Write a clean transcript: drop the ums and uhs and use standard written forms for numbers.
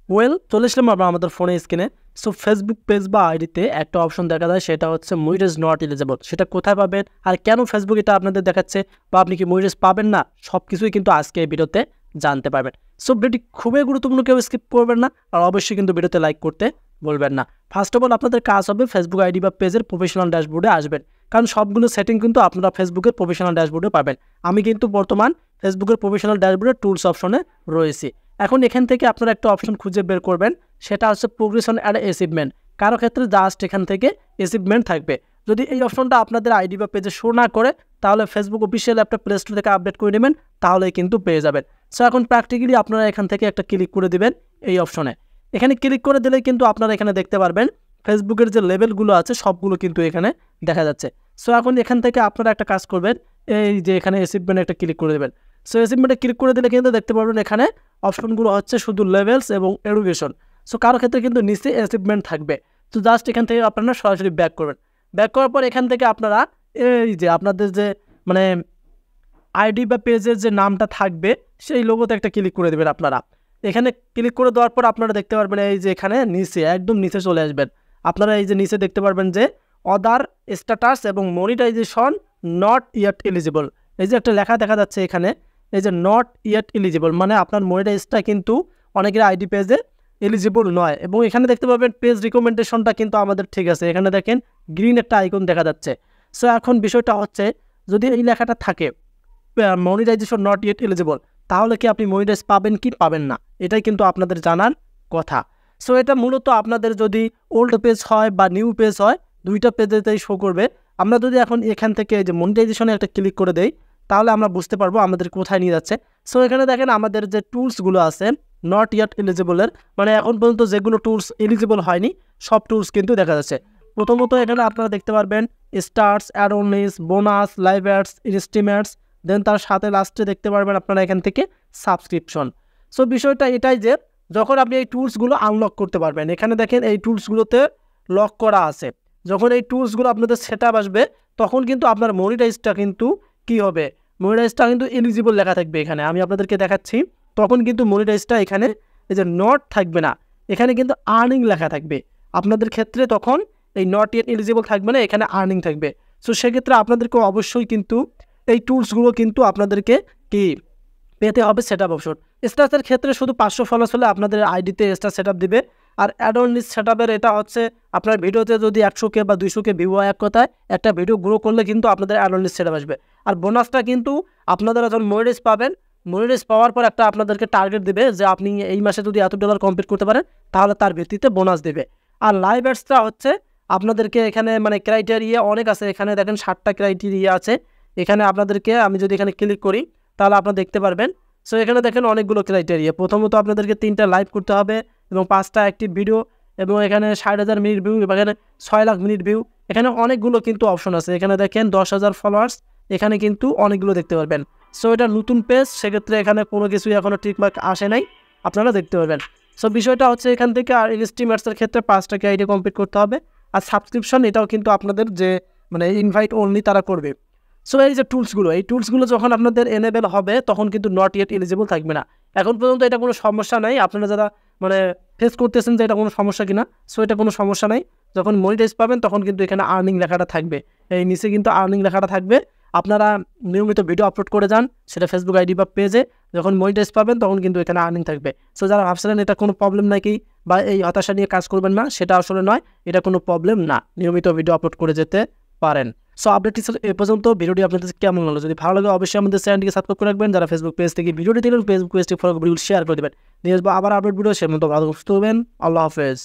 Well চলে আসলাম আমরা আমাদের ফোনে স্ক্রিনে। সো ফেসবুক পেজ বা আইডিতে একটা অপশন দেখা যায়, সেটা হচ্ছে মুইরেজ নট এলিজেবল। সেটা কোথায় পাবেন আর কেন ফেসবুক এটা আপনাদের দেখাচ্ছে, বা আপনি কি মুইরেজ পাবেন না, সব কিছুই কিন্তু আজকে এই ভিডিওতে জানতে পারবেন। সো ভিডিওটি খুবই গুরুত্বপূর্ণ, কেউ স্কিপ করবেন না, আর অবশ্যই কিন্তু ভিডিওতে লাইক করতে বলবেন না। ফার্স্ট অফ অল আপনাদের কাজ হবে ফেসবুক আইডি বা পেজের প্রফেশনাল ড্যাশবোর্ডে আসবেন, কারণ সবগুলো সেটিং কিন্তু আপনারা ফেসবুকের প্রফেশনাল ড্যাশবোর্ডে পাবেন। আমি কিন্তু বর্তমান ফেসবুকের প্রফেশনাল ড্যাশবোর্ডে টুলস অপশনে রয়েছি। এখন এখান থেকে আপনারা একটা অপশন খুঁজে বের করবেন, সেটা হচ্ছে প্রোগ্রেশন অ্যান্ড অ্যাচিভমেন্ট। কারো ক্ষেত্রে জাস্ট এখান থেকে অ্যাচিভমেন্ট থাকবে। যদি এই অপশনটা আপনাদের আইডি বা পেজে শো না করে, তাহলে ফেসবুক অফিসিয়াল অ্যাপটা প্লে স্টোর থেকে আপডেট করে নেবেন, তাহলেই কিন্তু পেয়ে যাবেন। সো এখন প্র্যাকটিক্যালি আপনারা এখান থেকে একটা ক্লিক করে দিবেন এই অপশনে। এখানে ক্লিক করে দিলেই কিন্তু আপনারা এখানে দেখতে পারবেন ফেসবুকের যে লেভেলগুলো আছে সবগুলো কিন্তু এখানে দেখা যাচ্ছে। সো এখন এখান থেকে আপনারা একটা কাজ করবেন, এই যে এখানে অ্যাচিভমেন্টে একটা ক্লিক করে দেবেন। সো অ্যাচিভমেন্টে ক্লিক করে দিলে কিন্তু দেখতে পারবেন এখানে অপশনগুলো হচ্ছে শুধু লেভেলস এবং এডুকেশন। সো কারো ক্ষেত্রে কিন্তু নিচে অ্যাচিভমেন্ট থাকবে। তো জাস্ট এখান থেকে আপনারা সরাসরি ব্যাক করবেন। ব্যাক করার পর এখান থেকে আপনারা এই যে আপনাদের যে মানে আইডি বা পেজের যে নামটা থাকবে সেই লোগোতে একটা ক্লিক করে দেবেন আপনারা। এখানে ক্লিক করে দেওয়ার পর আপনারা দেখতে পারবেন এই যে এখানে নিচে একদম নিচে চলে আসবেন। আপনারা এই যে নিচে দেখতে পারবেন যে অদার স্ট্যাটাস এবং মনিটাইজেশন নট ইয়েট এলিজিবল। এই যে একটা লেখা দেখা যাচ্ছে এখানে, এই যে নট ইয়েট এলিজিবল, মানে আপনার মনিটাইজটা কিন্তু অনেকের আইডি পেজে এলিজিবল নয়। এবং এখানে দেখতে পাবেন পেজ রিকমেন্ডেশনটা কিন্তু আমাদের ঠিক আছে। এখানে দেখেন গ্রিন একটা আইকন দেখা যাচ্ছে। সো এখন বিষয়টা হচ্ছে, যদি এই লেখাটা থাকে মনিটাইজেশন নট ইয়েট এলিজিবল, তাহলে কি আপনি মনিটাইজ পাবেন কি পাবেন না, এটাই কিন্তু আপনাদের জানার কথা। সো এটা মূলত আপনাদের যদি ওল্ড পেজ হয় বা নিউ পেজ হয়, দুইটা পেজেতেই শো করবে। আমরা যদি এখন এখান থেকে এই যে মনিটাইজেশনে একটা ক্লিক করে দেই, তাহলে আমরা বুঝতে পারবো আমাদের কোথায় নিয়ে যাচ্ছে। সো এখানে দেখেন আমাদের যে টুলসগুলো আছে নট ইয়েট এলিজিবলের, মানে এখন পর্যন্ত যেগুলো টুলস এলিজিবল হয়নি সব টুলস কিন্তু দেখা যাচ্ছে। প্রথমত এখানে আপনারা দেখতে পারবেন stars, add-ons, bonus, live ads, estimates, then তার সাথে লাস্টে দেখতে পারবেন আপনারা এখান থেকে সাবস্ক্রিপশন। সো বিষয়টা এটাই যে যখন আপনি এই টুলসগুলো আনলক করতে পারবেন, এখানে দেখেন এই টুলসগুলোতে লক করা আছে। যখন এই টুলসগুলো আপনাদের সেটআপ আসবে, তখন কিন্তু আপনার মনিটাইজটা কিন্তু কী হবে, মনিটাইজটা কিন্তু এলিজিবল লেখা থাকবে। এখানে আমি আপনাদেরকে দেখাচ্ছি, তখন কিন্তু মনিটাইজটা এখানে এই যে নট থাকবে না, এখানে কিন্তু আর্নিং লেখা থাকবে। আপনাদের ক্ষেত্রে তখন এই নট ইয়েট এলিজিবল থাকবে না, এখানে আর্নিং থাকবে। সো সেক্ষেত্রে আপনাদেরকে অবশ্যই কিন্তু এই টুলসগুলো কিন্তু আপনাদেরকে কি পেতে হবে সেটআপ অপশন। স্টার্সের ক্ষেত্রে শুধু 500 ফলোয়ার্স হলে আপনাদের আইডিতে স্টার সেটআপ দিবে। আর অ্যাডোনিস সেটআপের এটা হচ্ছে আপনার ভিডিওতে যদি 100K বা 200K ভিউ হয়, এক কথায় একটা ভিডিও গ্রো করলে কিন্তু আপনাদের অ্যাডোনিস সেটআপ আসবে। আর বোনাসটা কিন্তু আপনারা যখন মনিটাইজ পাবেন, মনিটাইজ পাওয়ার পর একটা আপনাদেরকে টার্গেট দেবে যে আপনি এই মাসে যদি এত ডলার কমপ্লিট করতে পারেন, তাহলে তার ভিত্তিতে বোনাস দেবে। আর লাইভ অ্যাডসটা হচ্ছে আপনাদেরকে এখানে মানে ক্রাইটেরিয়া অনেক আছে। এখানে দেখেন 7টা ক্রাইটেরিয়া আছে। এখানে আপনাদেরকে আমি যদি এখানে ক্লিক করি, তাহলে আপনারা দেখতে পারবেন। সো এখানে দেখেন অনেকগুলো ক্রাইটেরিয়া। প্রথমত আপনাদেরকে 3টা লাইভ করতে হবে এবং 5টা অ্যাক্টিভ ভিডিও, এবং এখানে 60,000 মিনিট ভিউ, এবং এখানে 6 লাখ মিনিট ভিউ। এখানে অনেকগুলো কিন্তু অপশন আছে। এখানে দেখেন 10,000 ফলোয়ার্স, এখানে কিন্তু অনেকগুলো দেখতে পারবেন। সো এটা নতুন পেজ, সেক্ষেত্রে এখানে কোনো কিছুই এখনও টিকমার্ক আসে নাই, আপনারা দেখতে পারবেন। সো বিষয়টা হচ্ছে এখান থেকে আর ইনস্টিমেটসের ক্ষেত্রে 5টা আইডি কমপ্লিট করতে হবে। আর সাবস্ক্রিপশন এটাও কিন্তু আপনাদের যে মানে ইনভাইট অনলি তারা করবে। সো এই যে টুলসগুলো, এই টুলসগুলো যখন আপনাদের এনেবেল হবে, তখন কিন্তু নট ইয়েট এলিজিবল থাকবে না। এখন পর্যন্ত এটা কোনো সমস্যা নাই। আপনারা যারা মানে ফেস করতেছেন যে এটা কোনো সমস্যা কিনা, সো এটা কোনো সমস্যা নাই। যখন মনিটাইজ পাবেন তখন কিন্তু এখানে আর্নিং লেখাটা থাকবে, এই নিচে কিন্তু আর্নিং লেখাটা থাকবে। আপনারা নিয়মিত ভিডিও আপলোড করে যান, সেটা ফেসবুক আইডি বা পেজে, যখন মনিটাইজ পাবেন তখন কিন্তু এখানে আর্নিং থাকবে। সো যারা ভাবছিলেন এটা কোনো প্রবলেম নাকি বা এই হতাশা নিয়ে কাজ করবেন না, সেটা আসলে নয়, এটা কোনো প্রবলেম না। নিয়মিত ভিডিও আপলোড করে যেতে পারেন। সো আপডেটটি এ পর্যন্ত। ভিডিওটি আপনাদের কেমন লাগলো? যদি ভালো লাগে অবশ্যই আমাদের চ্যানেলটিকে সাবস্ক্রাইব করে রাখবেন। যারা ফেসবুক পেজ থেকে ভিডিওটি দেখলেন, ফেসবুক পেজটি ফলো করে ভিডিও শেয়ার করে দেবেন। নিয়ে আসবো আবার আপডেট ভিডিও, সে মতো ভালো সুস্থ হবেন। আল্লাহ হাফেজ।